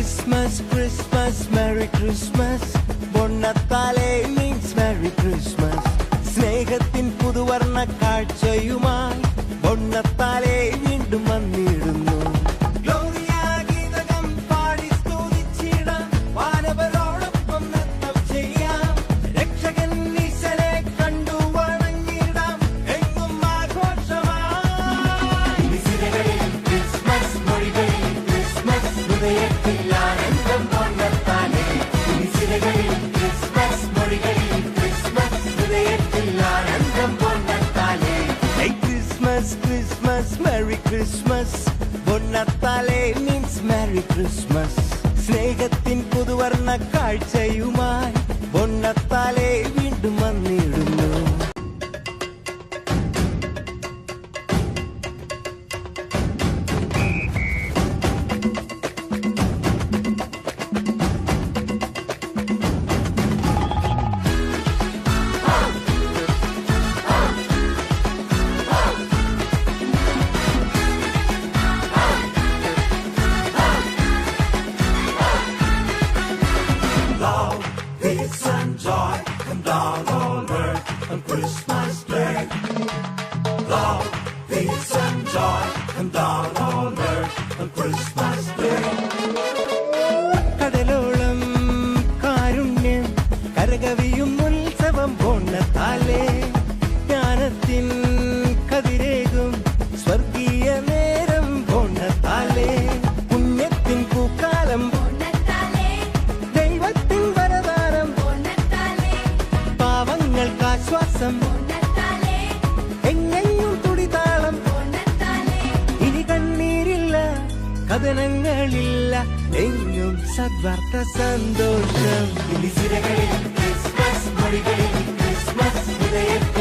Christmas, Christmas, Merry Christmas. Bonnatale means Merry Christmas. സ്നേഹത്തിൻ പുതുവർണ്ണ കാഴ്ചയുമായി ബൊണ്ണത്താലെ വീണ്ടും വന്നിടുന്നു. Christmas, Merry Christmas. Bonnatale means Merry Christmas. സ്നേഹത്തിൻ പുതുവർണ്ണ കാഴ്ചയുമായി ബൊണ്ണത്താലെ വീണ്ടും വന്നിടുന്നു. Love, peace and joy come down on earth on Christmas Day. Love, peace and joy come down on earth on Christmas Day. കടലോളം കാരുണ്യം കരകവിയും ഉത്സവം ബൊണ്ണത്താലെ ജ്ഞാനത്തിൻ കതിരേകും സ്വർഗീയ നേരം ബൊണ്ണത്താലെ പുണ്യത്തിൻ പൂക്കാലം ശ്വാസം എങ്ങെങ്ങും തുടിതാളം ഇനി കണ്ണീരില്ല കഥനങ്ങളില്ല എങ്ങും സദ്വാർത്ത സന്തോഷം. ക്രിസ്മസ് മൊഴികളിൽ ക്രിസ്മസ് ഹൃദയത്തിൽ